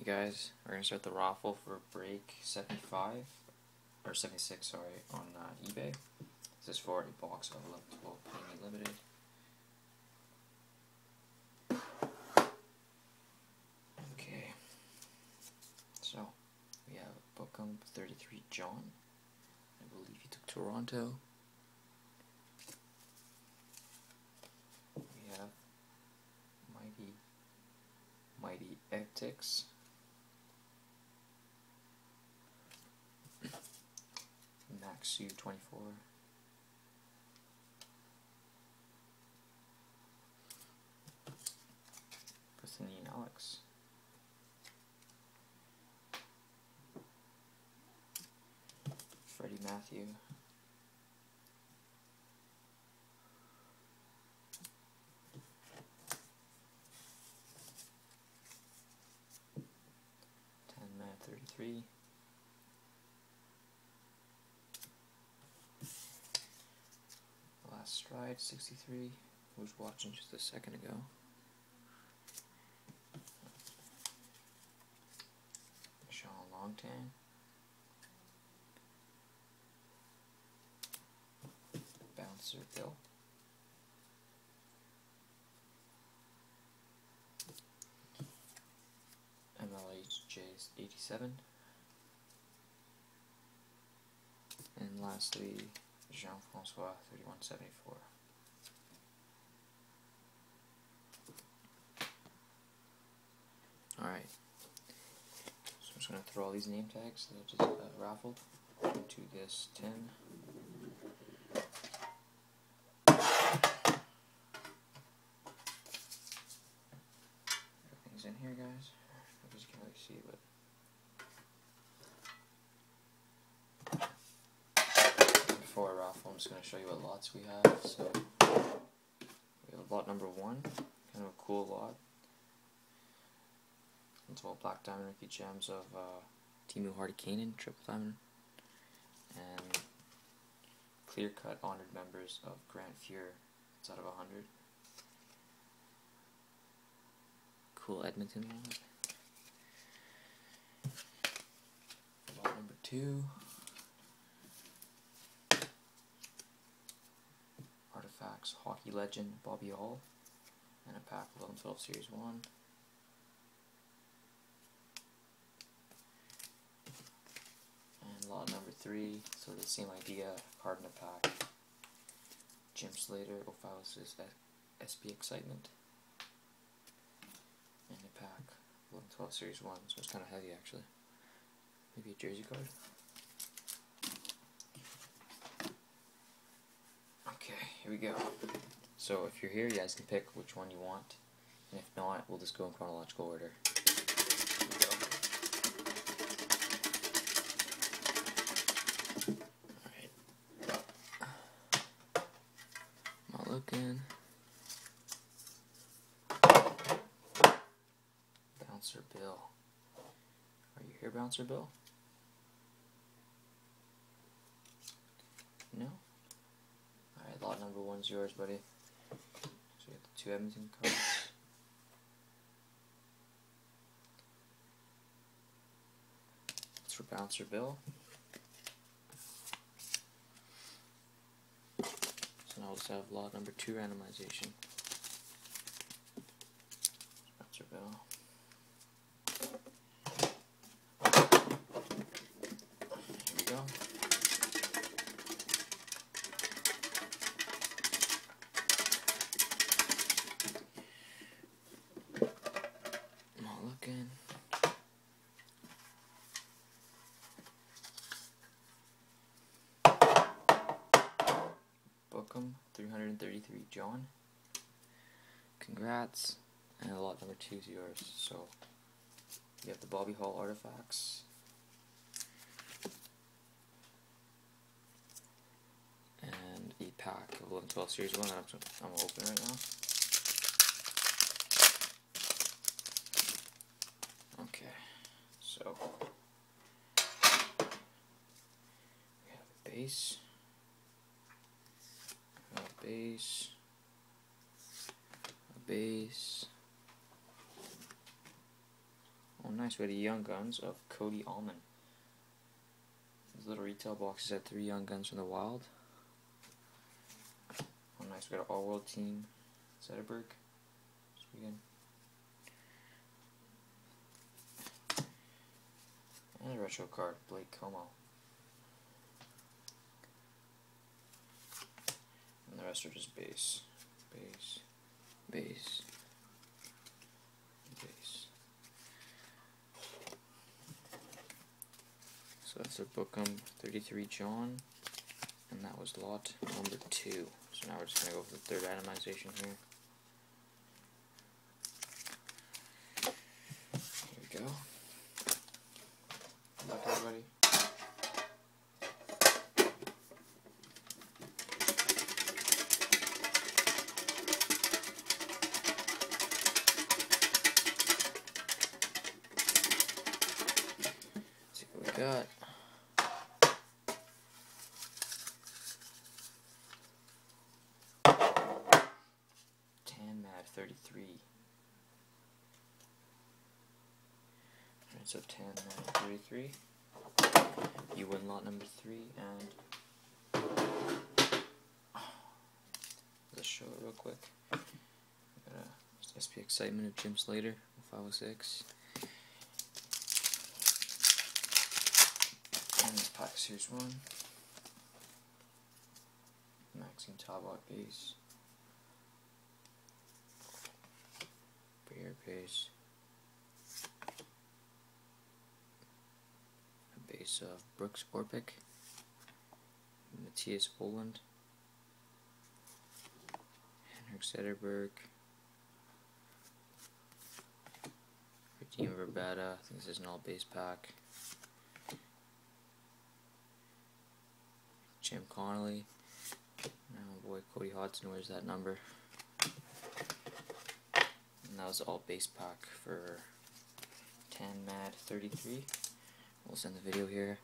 guys, we're gonna start the raffle for break 75 or 76, sorry, on eBay. This is for a box of 11-12 Panini Limited. Okay, so we have Bookham 33 John. I believe he took Toronto. We have Mighty Ethics. Max U24. Panini Alex. Freddie Matthew. Man 33. Last Stride 63. Who was watching just a second ago. Sean Longtan. Bouncer Bill. MLHJ 87. And lastly, Jean-Francois 3174. Alright, so I'm just going to throw all these name tags that I just raffled into this tin. Everything's in here, guys. I just can't really see, but before I raffle, I'm just going to show you what lots we have. So we have lot number 1, kind of a cool lot. It's all black diamond rookie gems of Timu Hardikainen, triple diamond, and clear cut honored members of Grant Fuhr. It's out of 100. Cool Edmonton lot. Lot number 2. Artifacts hockey legend Bobby Hall, and a pack of 11-12 Series 1. Lot number 3, sort of the same idea, card in a pack. Jim Slater, Ophalos' SP Excitement. And a pack, 11-12 Series 1, so it's kind of heavy actually. Maybe a jersey card. Okay, here we go. So if you're here, you guys can pick which one you want. And if not, we'll just go in chronological order. Looking. Bouncer Bill. Are you here, Bouncer Bill? No? Alright, lot number 1's yours, buddy. So we got the 2 Edmonton cards. That's for Bouncer Bill. So now we'll just have lot number 2 randomization. Bouncer Bill. Here we go. I'm not looking. Bookham 333 John. Congrats. And lot number 2 is yours. So you have the Bobby Hall artifacts. And a pack of 11-12 Series 1 that I'm going to open right now. Okay, so we have a base. A base, Nice, we had a Young Guns of Cody Allman. These little retail boxes had 3 Young Guns from the Wild. Oh, nice, we got an All-World Team Zetterberg this weekend. And a retro card, Blake Como. And the rest are just base. Base. Base. Base. So that's a Bookham 33 John, and that was lot number 2. So now we're just going to go for the third itemization here. Here we go. Good luck, everybody. Let's see what we got. Mad 33. Alright, so 10 Mad 33. You win lot number 3, and let's show it real quick. We got a SP Excitement of Jim Slater, 506. And this pack series 1. Maxine Tabak base. Beer base. A base of Brooks Orpik. Matthias Oland. Henrik Zetterberg. Redeem Verbata. I think this is an all base pack. Jim Connolly. Oh boy, Cody Hodgson, where's that number? And that was all base pack for 10 Mad 33. We'll send the video here.